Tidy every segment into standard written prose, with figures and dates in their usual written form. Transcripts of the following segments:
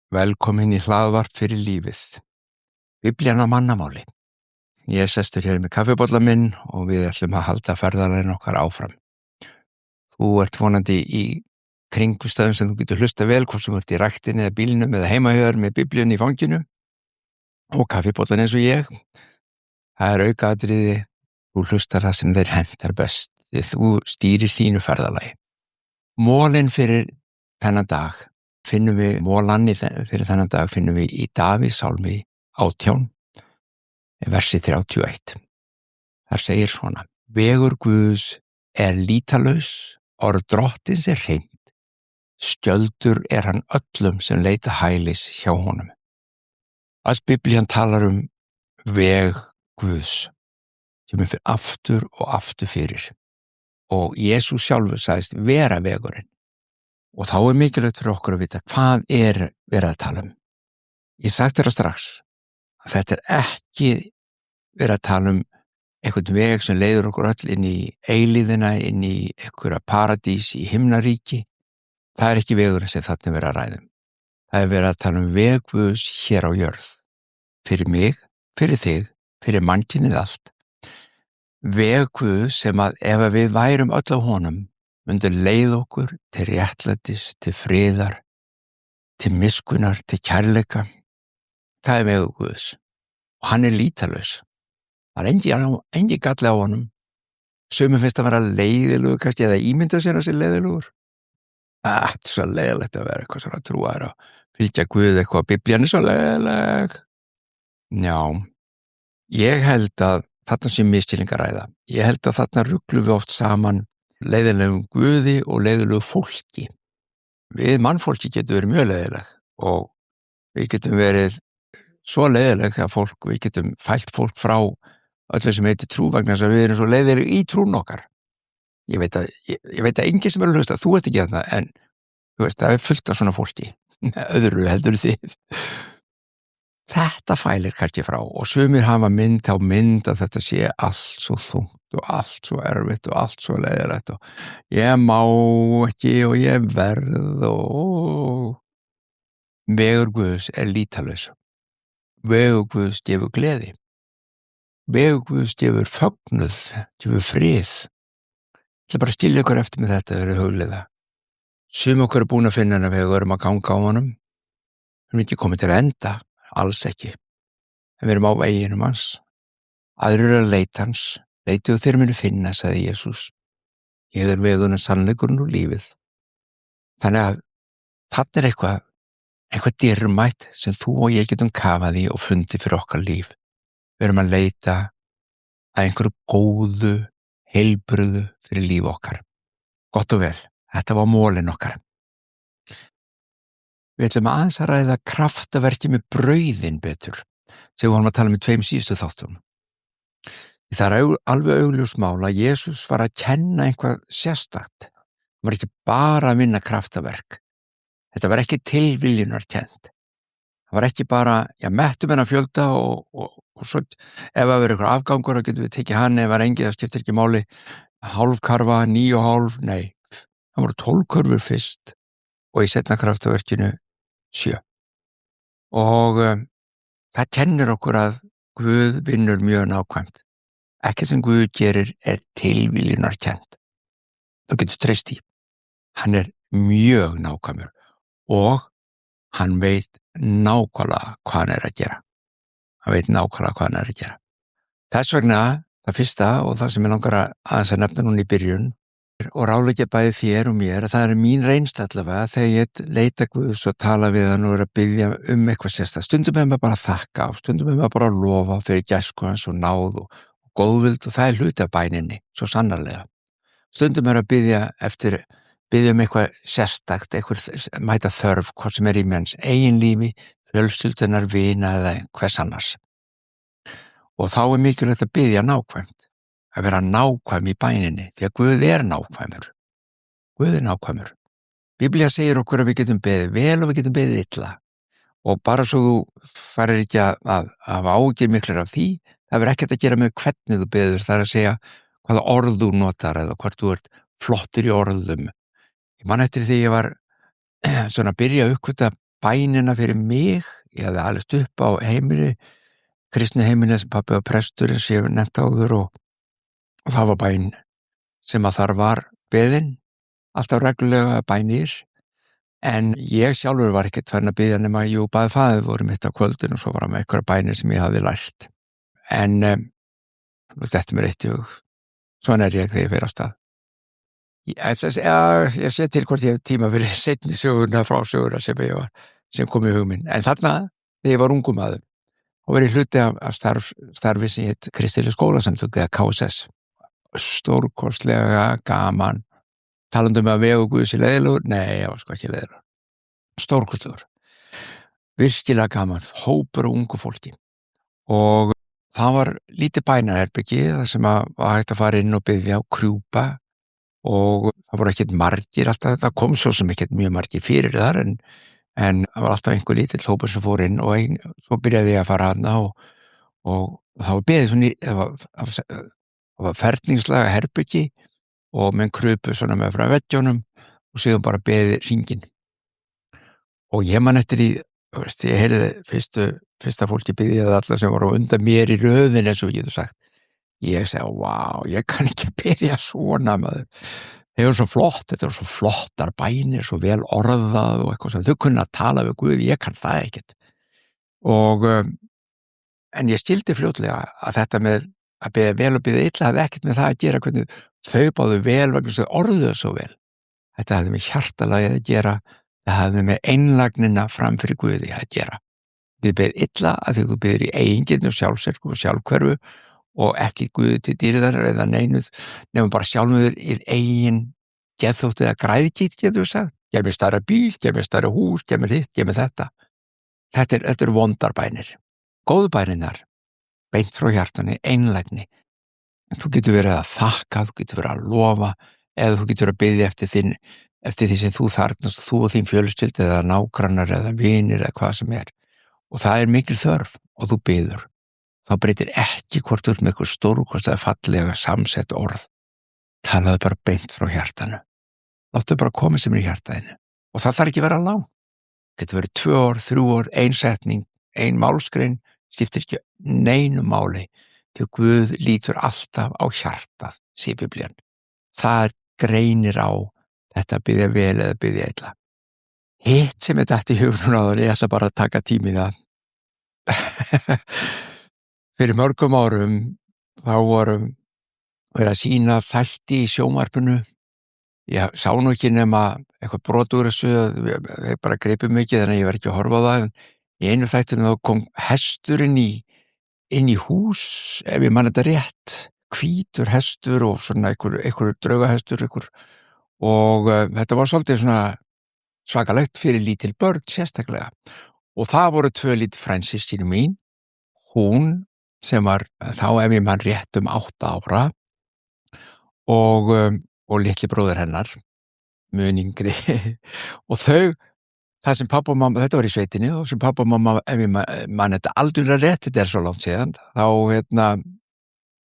Velkomin í hlaðvarp fyrir lífið. Biblían á mannamáli. Ég sestur hér með kaffibolla minn og við ætlum að halda ferðalaginu okkar áfram. Þú ert vonandi í kringustöðum sem þú getur hlusta vel, hvort sem þú ert í ræktinni eða bílnum eða heimahjör með biblíun í fanginu og kaffibollan eins og ég. Það er aukaatriði, þú hlustar það sem þeir hentar best, því þú stýrir þínu ferðalagi. Mólin fyrir þennan dag finnum við í Davíðs sálmi 18, versi 31. Þar segir svona: Vegur Guðs lítalaus, orð Drottins hreint, skjöldur hann öllum sem leita hælis hjá honum. Allt Biblían talar veg Guðs, sem fyrir aftur og aftur fyrir. Og Jesús sjálfur sagðist vera vegurinn. Og þá mikilvægt fyrir okkur að vita hvað verið að tala Ég sagt þér strax að þetta ekki verið að tala einhvern veg sem leiður okkur öll inn í eilíðina, inn í einhverja paradís í himnaríki. Það ekki vegurinn sem þarna verið að ræða. Það verið að tala veg Guðs hér á jörð. Fyrir mig, fyrir þig, fyrir mannkynið allt. Veg Guðs sem að ef við værum öll á honum, myndi leið okkur til réttlætis, til friðar, til miskunnar, til kærleika. Það vegur Guðs. Og hann lítalaus. Það engin galli á honum. Sumir finnst að vera leiðilegur, kannski, eða ímynda sér að sé leiðilegur. Það svo leiðilegt að vera eitthvað svona trúar og fylgja Guð eitthvað. Biblían svo leiðileg. Já, ég held að þarna sé misskilningaræða. Ég held að þarna ruglum við oft saman leiðilegum Guði og leiðilegu fólki. Við mannfólki getum verið mjög leiðileg og við getum verið svo leiðileg að við getum fælt fólk frá öllu sem heitir trú vegna þess að við erum svo leiðileg í trún okkar. Ég veit að enginn sem að hlusta, þú ert ekki þarna, en þú veist, það fullt af svona fólki. Öðru heldur þið. Þetta fælir kannski frá og sumir hafa mynd að þetta sé allt svo þungt og allt svo erfitt og allt svo leiðilegt og ég má ekki og ég verð og vegur Guðs lítalaus. Vegur Guðs gefur gleði. Vegur Guðs gefur fögnuð, gefur frið. Ég ætla bara að skilja ykkur eftir með þetta verið hugleiða. Sum okkur búin að finna hann að við erum að ganga á honum. Við erum ekki komið til að enda, alls ekki. En við erum á veginum hans. Aðrir að leita hans. Leituðu þér munu finna, sagði Jesús. Ég vegurinn, sannleikurinn og lífið. Þannig að þarna eitthvað dýrmætt sem þú og ég getum kafað í og fundið fyrir okkar líf. Við erum að leita að einhverju góðu, heilbrigðu fyrir líf okkar. Gott og vel, þetta var mólin okkar. Við ætlum aðeins að ræða kraftaverki með brauðin betur, sem við vorum að tala í 2 síðustu þáttum. Það alveg augljós mál að Jesús var að kenna eitthvað sérstakt. Hann var ekki bara að vinna kraftaverk. Þetta var ekki tilviljunarkennt. Það var ekki bara, mettum hennar fjölda og svo ef það verið eitthvað afgangur þá getum við tekið hann, ef það engið, það skiptir ekki máli. Hálfkarfa, 9,5, nei. Það voru 12 kurfur fyrst og í seinna kraftaverkinu 7. Og það kennir okkur að Guð vinnur mjög nákvæmt. Ekki sem Guð gerir tilviljunarkennt. Þú getur treyst í. Hann mjög nákvæmur og hann veit nákvæmlega hvað hann að gera. Hann veit nákvæmlega hvað hann að gera. Þess vegna, það fyrsta og það sem ég langar aðeins að nefna núna í byrjun og ráðleggja bæði þér og mér að það mín reynsla allavega þegar ég leita Guðs og tala við hann og að biðja eitthvað sérstakt. Stundum maður bara að þakka og stundum maður bara að lofa fyrir gæsku hans og náð og góðvild og það hluti af bæninni, svo sannarlega. Stundum að biðja eitthvað sérstakt, eitthvað mæta þörf, hvað sem í menns eigin lífi, fjölskyldunar, vina eða hvers annars. Og þá mikilvægt að biðja nákvæmt, að vera nákvæm í bæninni, því að Guð nákvæmur. Guð nákvæmur. Biblía segir okkur að við getum beðið vel og við getum beðið illa. Og bara svo þú farir ekki að hafa áhyggjur miklar af því, það verður ekkert að gera með hvernig þú beður, það að segja hvaða orð þú notar eða hvort þú ert flottur í orðum. Ég man eftir því ég var svona að byrja að uppgötva bænina fyrir mig. Ég hafði alist upp á heimili, kristnu heimili sem pabbi var prestur eins og ég hef nefnt áður og það var bæn sem að þar var beðin, alltaf reglulega bænir, en ég sjálfur var ekkert farin að biðja nema baði faðir voru mitt á kvöldin og svo var hann með einhverja bænir sem ég hafði lært. En þetta mér eitt og svona ég þegar ég fer á stað. Ég sé til hvort ég hef tíma fyrir seinni söguna frá söguna sem kom í hug minn. En þarna, þegar ég var ungum maður, og verið hluti af starfi sem hétt Kristileg skólasamtök eða KSS. Stórkostlega gaman. Talandi að vega og Guðs í leiðilegur? Nei, ég var sko ekki leiðilegur. Stórkostlegur. Virkilega gaman, hópur og ungu fólki. Og það var lítið bænaherbyggi þar sem var hægt að fara inn og biðja og krjúpa og það voru ekkert margir alltaf, það kom svo sem ekkert mjög margir fyrir þar en það var alltaf einhver lítill hópur sem fór inn og svo byrjaði ég að fara hana og það var beðið svona það var ferningslaga herbyggi og menn krupu svona með frá veggjónum og síðan bara beðið hringinn og ég man eftir ég heyrði fyrsta fólki biðja það alla sem voru undan mér í röðin eins og við getum sagt. Ég segi, vá, ég kann ekki byrja svona maður. Þeir eru svo flott, þetta eru svo flottar bænir, svo vel orðað og eitthvað sem þau kunna að tala við Guð, ég kann það ekkert. En ég skildi fljótlega að þetta með að biðja vel og biðja illa hafði ekkert með það að gera hvernig þau báðu vel vegna þess að orðuðu svo vel. Þetta hafði með hjartalagið að gera, það hafði með einlagnina fram fyrir Guði að gera. Þið biðja illa að því þú biðir í eigingirni og sjálfsverku og sjálfhverfu og ekki Guði til dýrðar eða neinuð, nefnum bara sjálfur í eigin geðþótt eða græðgít, getur við sagt. Gef mér stærra bíl, gef mér stærra hús, gef mér hitt, gef mér þetta. Þetta eru vondar bænir. Góðu bæninar, beint frá hjartanu, einlægni. En þú getur verið að þakka, þú getur verið að lofa, eða þú getur að biðja eftir því sem þú þarfnast, þú og þín fjölskylda eða nágrannar eða vinir eða hvað sem er. Og það er mikil þörf og þú biður. Þá breytir ekki hvort þú ert með eitthvað stórkostlega fallega samsett orð. Talaðu bara beint frá hjartanu. Láttu bara koma sem er í hjartaðinu. Og það þarf ekki að vera langt. Getur verið 2 ár, 3 ár, 1 setning, 1 málsgrein, skiptir ekki neinu máli. Því Guð lítur alltaf á hjartað, sé Biblían. Það greinir á þetta að biðja vel eða biðja illa. Hitt sem er dætt í hugnum áður, ég ætla bara að taka tími í það. Fyrir mörgum árum þá vorum verið að sýna þætti í sjónvarpinu. Ég sá nú ekki nema eitthvað brot úr þessu, þeir bara gripu mikið þannig að ég var ekki að horfa á það. En í einu þættinu þá kom hestur inn í hús, ef ég man þetta rétt, hvítur hestur og svona einhver draugahestur og þetta var svolítið svona svakalegt fyrir lítil börn sérstaklega. Og það voru 2 lítil frændsystkini mín, hún sem var þá ef ég man rétt 8 ára og litli bróðir hennar, mun yngri og það sem pappa og mamma, þetta var í sveitinni og sem pappa og mamma, ef ég man þetta aldurlega rétt, þetta er svo langt síðan, þá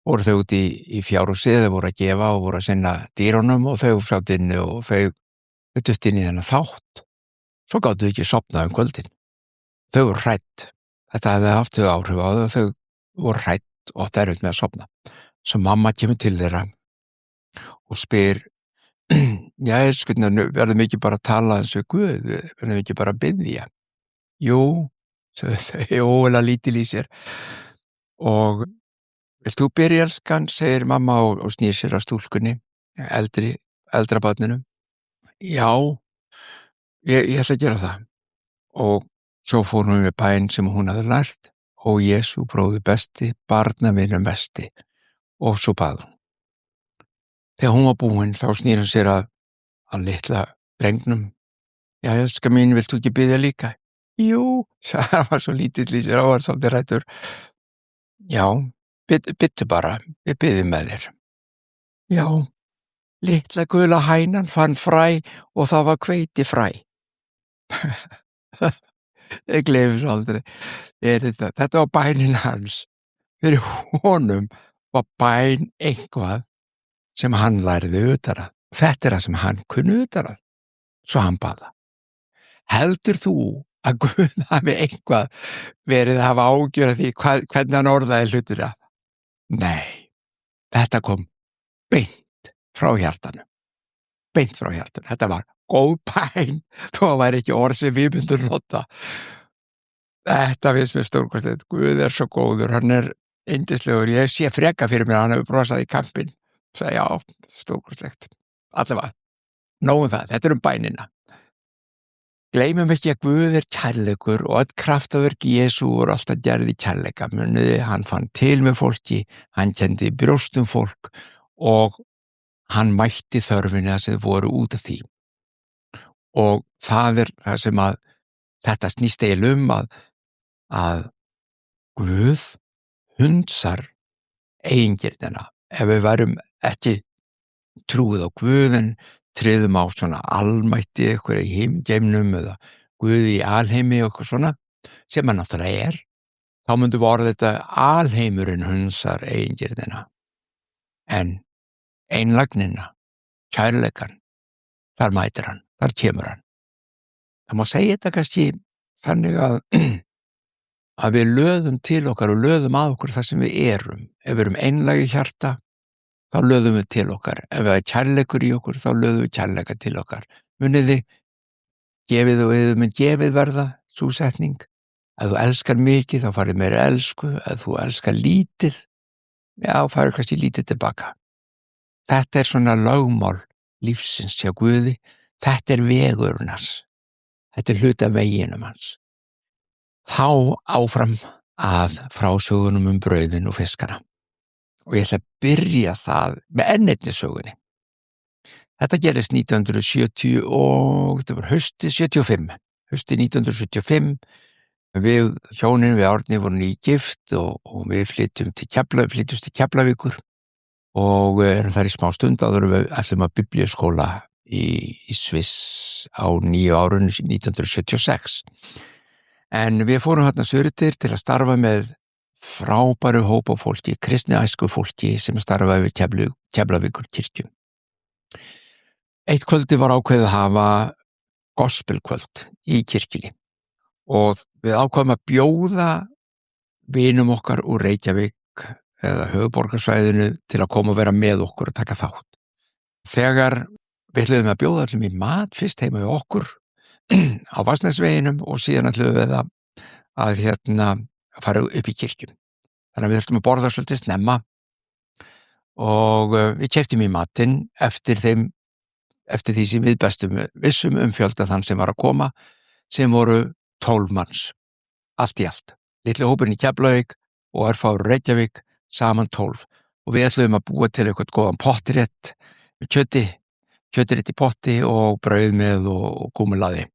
voru þau út í fjárhúsið, þau voru að gefa og voru að sinna dýrunum og þau sátt inni og þau dutt inn í þennan þátt. Svo gátu þau ekki sofnað kvöldin. Þau voru hrædd. Þetta hefði haft þau áhrif á þau og þau voru hrædd og það erfitt með að sofna. Svo mamma kemur til þeirra og spyr, já, verðum ekki bara að tala eins við Guð, verðum ekki bara að biðja. Jú, sögðu þau, ólega lítil í sér. Og vilt þú byrja, elskan, segir mamma og snýr sér að stúlkunni, eldra barninu. Já, ég ætla að gera það. Og svo fór hún með bæn sem hún hafði lært, ó Jesú bróðir besti, barna mínum mesti, og svo bað hún. Þegar hún var búin, þá snýr hann sér að litla drengnum. Já, elska mín, vilt þú ekki biðja líka? Jú, það var svo lítill í sér, var svolítið rættur. Já, byttu bara, við biðjum með þér. Já, litla gula hænan fann fræ og það var hveiti fræ. Ég gleymi svo aldrei. Þetta var bænin hans. Fyrir honum var bæn eitthvað sem hann lærði utan að. Þetta er það sem hann kunni utan að. Svo hann baða. Heldur þú að Guð hafi eitthvað verið að hafa ágjör af því hvernig hann orðaði hlutina. Nei, þetta kom beint frá hjartanu. Beint frá hjartanu. Þetta var góð bæn, þó að væri ekki orð sem við myndum nota. Þetta finnst mér stórkostlegt. Guð svo góður, hann yndislegur. Ég sé freka fyrir mér, hann hefur brosað í kampinn. Sagði já, stórkostlegt. Allavega, nóg það, þetta bænina. Gleymum ekki að Guð kærleikur og öll kraftaverk Jesú voru alltaf gerð í kærleika. Muniði, hann fann til með fólki, hann kendi brjóstum fólk og hann mætti þörfinni að sem voru út af því. Og það það sem að þetta snýst eiginlega að Guð hunsar eigingirnina. Ef við værum ekki trúið á Guð en tryðum á svona almætti eitthvað í geimnum eða Guð í alheimi og eitthvað svona, sem hann náttúrulega þá myndum við orða þetta alheimurinn hunsar eigingirnina. En einlagnina, kærleikan, þar mætir hann, þar kemur hann. Það má segja þetta kannski þannig að við löðum til okkar og löðum að okkur það sem við erum. Ef við erum einlægi hjarta, þá löðum við til okkar. Ef við kærleikur í okkur, þá löðum við kærleika til okkar. Muniði, gefið og yður mun gefið verða, sú setning. Ef þú elskar mikið, þá farið meira elsku. Ef þú elskar lítið, já, farið kannski lítið tilbaka. Þetta svona lögmál lífsins hjá Guði. Þetta vegurinn hans. Þetta hluti af veginum hans. Þá áfram að frásögunum brauðin og fiskana. Og ég ætla að byrja það með enn einni sögunni. Þetta gerist 1970 og þetta var haustið 75. Haustið 1975. Við hjónin við Árni vorum nýgift og við flytjumst til Keflavíkur og erum þar í smá stund áður við ætlum að biblíuskóla í Sviss á 9 árunum 1976. En við fórum þarna suður til að starfa með frábæru hópa fólki, kristni æsku fólki sem starfaði við Keflavíkur kirkju. Eitt kvöldi var ákveðið að hafa gospelkvöld í kirkjunni og við ákveðum að bjóða vinum okkar úr Reykjavík eða höfuðborgarsvæðinu til að koma og vera með okkur og taka þátt. Þegar við ætluðum að bjóða allir í mat fyrst heima við okkur á Vatnsnesveginum og síðan ætluðum við að fara upp í kirkju. Þannig að við þurftum að borða svolítið snemma og við keyptum í matinn eftir því sem við vissum fjölda þann sem var að koma, sem voru 12 manns, allt í allt. Litli hópurinn í Keflavík og örfáir Reykjavík, saman 12. Og við ætluðum að búa til eitthvað góðan pottrétt með kjötrétt í potti og brauð með og gúmulaði.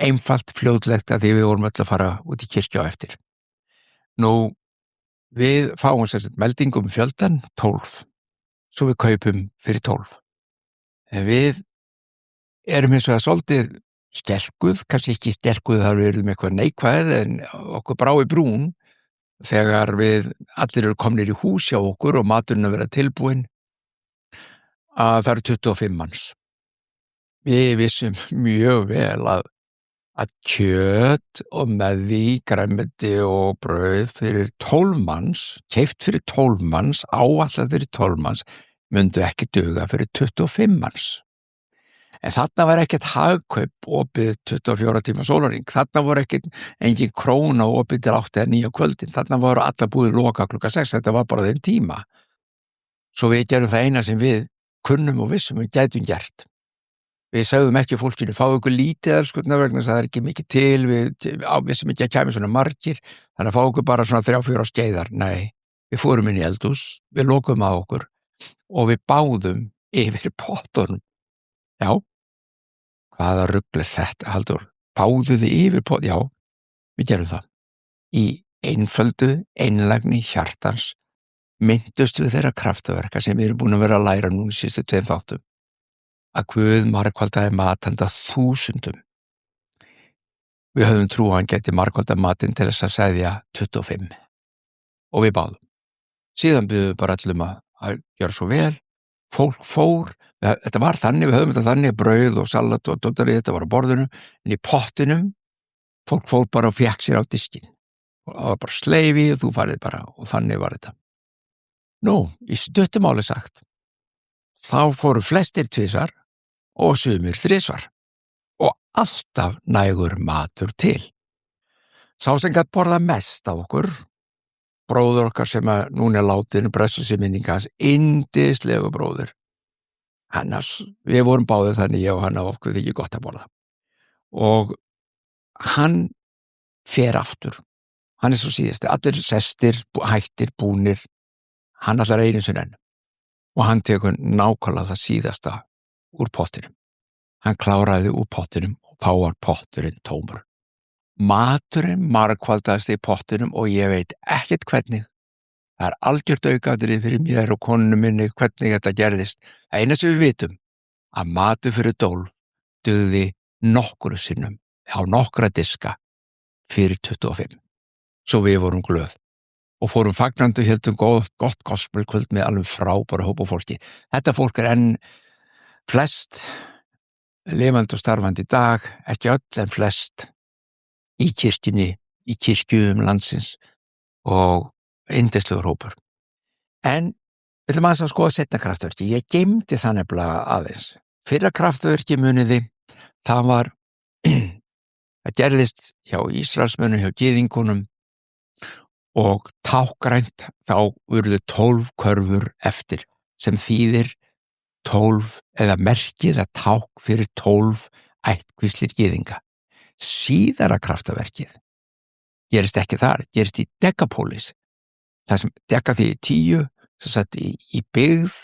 Einfalt, fljótlegt að því við vorum öll að fara út í kirkju á eftir. Nú, við fáum meldingum fjöldan 12, svo við kaupum fyrir 12. Við erum hins vegar svolítið sterkuð, kannski ekki sterkuð þar við erum eitthvað neikvæð, en okkur brá í brún þegar við allir eru komnir í hús hjá okkur og maturinn að vera tilbúinn, að það eru 25 manns. Við vissum mjög vel að kjöt og með því grænmeti og brauð fyrir 12 manns, keypt fyrir 12 manns, áætlað fyrir 12 manns, myndu ekki duga fyrir 25 manns. En þarna var ekkert hagkaup opið 24 tíma sólarhring. Þarna voru engin króna opið til 8 eða 9 kvöldin. Þarna voru allar búið loka klukkan 6. Þetta var bara þeim tíma. Svo við gerum það eina sem við kunnum og vissum við gætum gert. Við sögðum ekki fólkinu, fáðu ykkur lítið elskurnar vegna þess að það ekki mikið til, við vissum ekki að kæmi svona margir, þannig að fáðu ykkur bara svona 3-4 skeiðar. Nei, við fórum inn í eldhús, við lokuðum að okkur og við báðum yfir pottunum. Já, hvaða rugl þetta, Halldór? Báðu þið yfir pottunum? Já, við gerum það. Í einföldu, einlægni hjartans minntust við þeirra kraftaverka sem við erum búin að vera að læra núna síðustu 2 þáttum. Að Guð margfaldaði mat handa 1000. Við höfðum trú að hann gæti margfaldað matinn til þess að seðja 25. Og við báðum. Síðan byggðum við bara allum að gera svo vel. Fólk fór. Þetta var þannig, við höfðum þetta þannig, brauð og salat og dóttarið, þetta var á borðinu. En í pottinum Fólk fór bara og fékk sér á diskinn. Og það var bara sleifi og þú farið bara og þannig var þetta. Nú, í stuttumáli sagt, þá fóru flestir tvisvar og sumir þrisvar og alltaf nægur matur til. Sá sem gat borða mest af okkur, bróður okkar sem að núna látin, blessuð sé minning hans, yndislegu bróður. Við vorum báðir þannig, ég og hann, að okkur þykir gott að borða. Og hann fer aftur. Hann svo síðasti, allir sestir, hættir, búnir. Hann allar einu sinni enn. Og hann tekur nákvæmlega það síðasta úr pottinum. Hann kláraði úr pottinum og þá var potturinn tómur. Maturinn margfaldaðist í pottinum og ég veit ekkert hvernig. Það er algjört aukaðrið fyrir mér og konunum minni hvernig þetta gerðist. Það eina sem við vitum, að matur fyrir dólf dugði nokkru sinnum á nokkra diska fyrir 25. Svo við vorum glöð og fórum fagnandi og heldum gott gospelkvöld með alveg frábæra hóp og fólki. Þetta fólk enn flest lifandi og starfandi í dag, ekki öll en flest í kirkjunni, í kirkjum landsins og yndislegur hópur. En við ætlum aðeins að skoða seinna kraftverki. Ég geymdi það nefnilega aðeins. Fyrra kraftverki muniði, það var það gerðist hjá Ísraelsmönnum, hjá gyðingunum og tákgrænt þá urðu 12 körfur eftir sem þýðir 12 eða merkið að ták fyrir 12 ættkvíslir gyðinga. Síðara kraftaverkið gerist ekki þar, gerist í Decapolis. Það sem deka því 10 sem satt í byggð,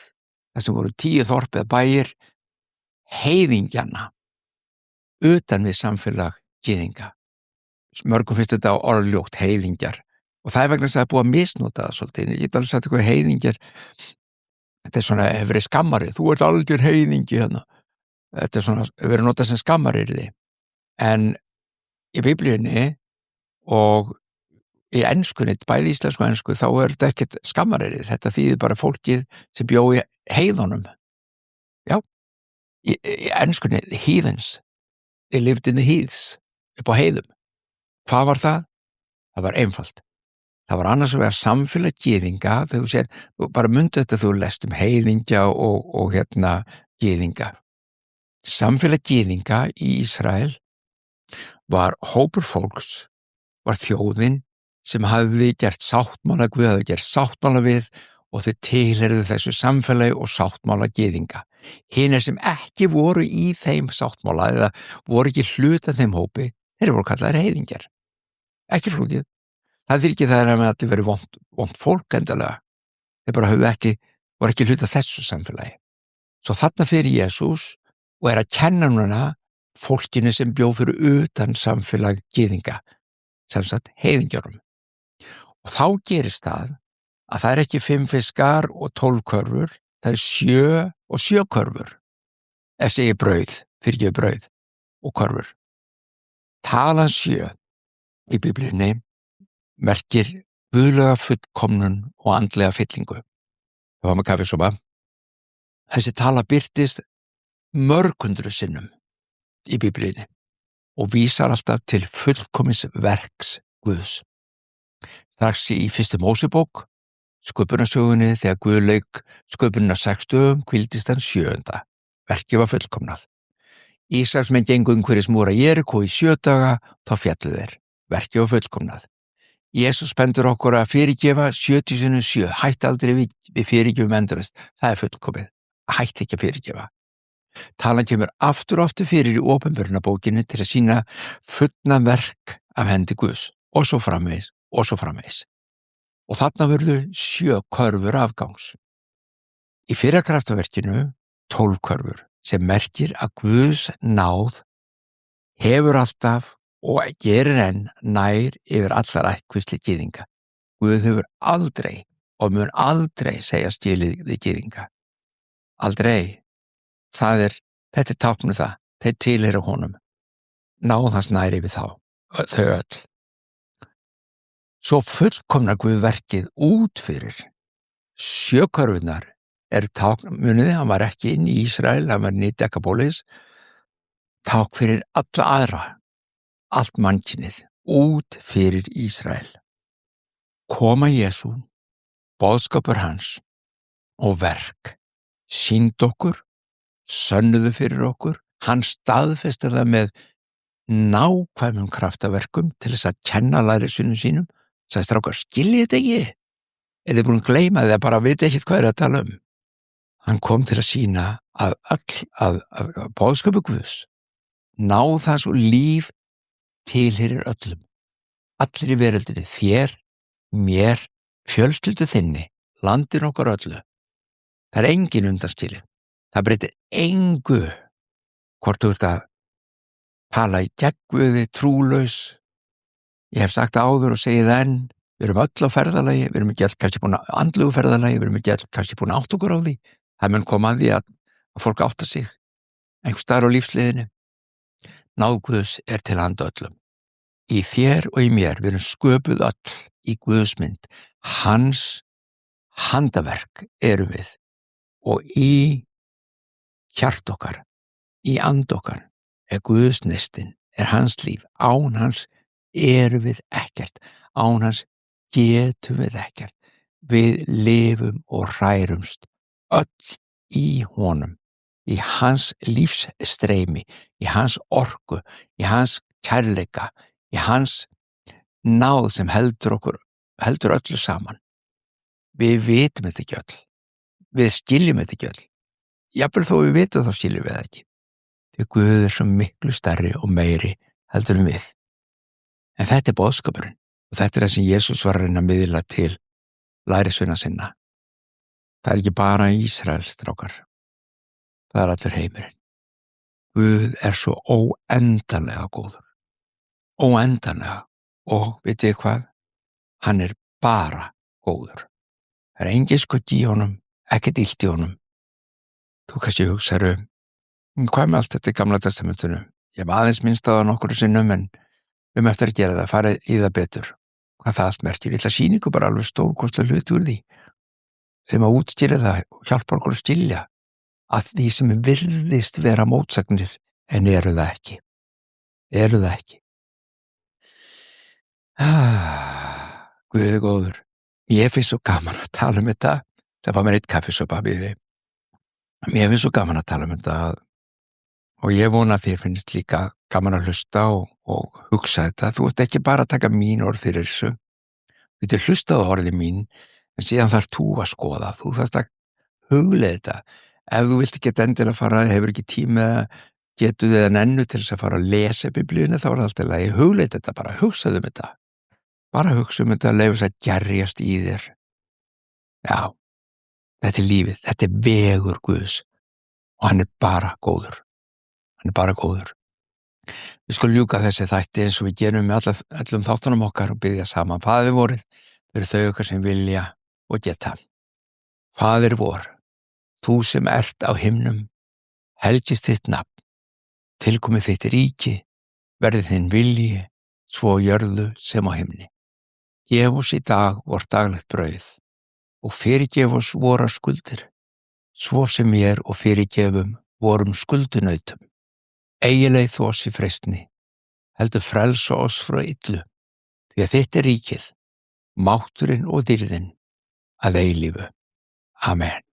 það sem voru 10 þorp eða bæir, heiðingjana utan við samfélag gyðinga. Mörgum finnst þetta orðljótt, heiðingjar. Og það vegna þess að það búið að misnota það svolítið. Ég get alveg sagt eitthvað heiðingjar. Þetta svona, hefur verið skammarið. Þú ert algjör heiðingi hérna. Þetta svona, hefur verið notað sem skammarirði. En í Biblíunni og í enskunni, bæði íslensku og ensku, þá þetta ekkert skammarirði. Þetta þýðir bara fólkið sem bjó í heiðunum. Já. Í enskunni, the heathens. They lived in the heaths. Upp á heiðum. Hvað var það? Það var einfalt. Það var annars vegar samfélag gyðinga, þegar þú sér, bara mundu þetta þú lest heiðingja og gyðinga. Samfélag gyðinga í Ísrael var hópur fólks, var þjóðin sem hafði gert sáttmála Guð, hafði gert sáttmála við og þau tilheyrðu þessu samfélagi og sáttmála gyðinga. Hinir sem ekki voru í þeim sáttmála eða voru ekki hluta þeim hópi, þeir voru kallaðir heiðingjar. Ekki flókið. Það þýðir ekki það að allir verið vont fólk endalega. Þeir bara voru ekki hluta þessu samfélagi. Svo þarna fyrir Jesús og að kenna núna fólkinu sem bjó fyrir utan samfélag gyðinga, sem sagt heiðingjörum. Og þá gerist það að það ekki 5 fiskar og 12 körfur, það 7 og 7 körfur. Ef segi brauð, fyrirgefið brauð og körfur. Talan 7 í Biblíunni merkir guðlega fullkomnun og andlega fyllingu. Það var með kaffisopa. Þessi tala birtist mörghundruð sinnum í Biblíunni og vísar alltaf til fullkomins verks Guðs. Strax í 1. Mósebók, sköpunarsögunni, þegar Guð lauk sköpunina 6 dögum, hvíldist hann 7. Verkið var fullkomnað. Ísraelsmenn gengu umhverfis múra Jerikó í 7 daga, þá féllu þeir. Verkið var fullkomnað. Jesús bendur okkur að fyrirgefa 70 hætti aldrei við fyrirgefum endurist. Það fullkomið. Hætti ekki að fyrirgefa. Talan kemur aftur og aftur fyrir í opinberunarbókinni til að sýna fullna verk af hendi Guðs og svo framvegis og svo framvegis. Og þarna verðu 7 körfur afgangs. Í fyrra kraftaverkinu 12 körfur sem merkir að Guðs náð hefur alltaf og gerir enn nær yfir allar ættkvísli gyðinga. Guð hefur aldrei og mun aldrei segja skilið við gyðinga. Aldrei. Þetta táknu það. Þeir tilheyra honum. Náð hans nær yfir þau öll. Svo fullkomnar Guð verkið út fyrir. 7 körfurnar tákn, muniði, hann var ekki inn í Ísrael, hann var inn í Decapolis, ták fyrir alla aðra. allt mannkynið, út fyrir Ísrael. Koma Jesú, boðskapur hans og verk, sýnd okkur, sönnuðu fyrir okkur, hann staðfestir það með nákvæmum kraftaverkum til þess að kenna lærisveinum sínum. Sagði: strákar, skiljið þetta ekki? Er þið búin að gleyma þið að bara vita ekkert hvað að tala um? Hann kom til að sýna að boðskapur Guðs, ná það svo líf tilheyrir öllum, allir í veröldinni, þér, mér, fjölskyldu þinni, landin okkar öllu. Það er engin undanskilin. Það breytir engu hvort þú ert að tala í gegn Guði, trúlaus. Ég hef sagt það áður og segið það enn, við erum öll á ferðalagi, við erum ekki öll kannski búin að andlegu ferðalagi, við erum ekki öll kannski búin að átta okkur á því. Það mun koma að því að fólk átta sig einhvers staðar á lífsleiðinni. Náð Guðs er til handa öllum. Í þér og í mér, við erum sköpuð öll í Guðs mynd. Hans handaverk erum við, og í hjart okkar, í and okkar er Guðs neistinn, er hans líf. Án hans erum við ekkert, án hans getum við ekkert. Við lifum og hrærumst öll í honum, í hans lífsstreymi, í hans orku, í hans kærleika, í hans náð sem heldur öllu saman. Við vitum þetta ekki öll, við skiljum þetta ekki öll. Jafnvel þó við vitum þá skiljum við það ekki. Því Guð er svo miklu stærri og meiri heldur við. En þetta er boðskapurinn, og þetta er það sem Jesús var að reyna að miðla til lærisveina sinna. Það er ekki bara Ísrael, strákar. Það er allur heimurinn. Guð er svo óendanlega góður. Óendanlega. Og vitið hvað? Hann er bara góður. Það er engin skuggi í honum, ekkert illt í honum. Þú kannski hugsaðu, hvað með allt þetta í Gamla testamentinu? Ég hef aðeins minnst á það nokkru sinnum, en eftir að gera það, fara í það betur. Hvað það allt merkir. Ég ætla að sýna ykkur bara alveg stórkostlega hluti úr því, sem að útskýra það og hjálpa okkur að skilja að því sem virðist vera mótsagnir, en eru það ekki. Eru það ekki. Guð er góður. Ég finnst svo gaman að tala um þetta. Það var mér eitt kaffisopa við þig. Mér finnst svo gaman að tala um þetta, og ég vona að þér finnst líka gaman að hlusta og hugsa þetta. Þú ert ekki bara að taka mín orð fyrir þessu. Þú getur hlustað á orðið mín, en síðan þarf þú að skoða. Þú þarfst að hugleiða þetta. Ef þú vilt ekki endilega fara, hefur ekki tíma, getur þið ennu til þess að fara að lesa Biblíuna, þá er það alltaf í lagi. Hugleiða þetta bara, hugsaðu þetta. Bara hugsa þetta, leyfa þess að gerjast í þér. Já, þetta er lífið, þetta er vegur Guðs, og hann er bara góður. Hann er bara góður. Við skulum ljúka þessi þætti eins og við gerum með öllum þáttunum okkar og biðja saman. Faðir vorið, fyrir þau okkar sem vilja og geta. Faðir vor, þú sem ert á himnum, helgist þitt nafn, tilkomið þitt ríki, verði þinn vilji, svo á jörðu sem á himni. Gef oss í dag vort daglegt brauð, og fyrirgef oss vorar skuldir, svo sem ég og fyrirgefum vorum skuldunautum. Eigileið þú oss í freistni, heldur frelsa oss frá illu, því að þitt er ríkið, mátturinn og dýrðin að eilífu. Amen.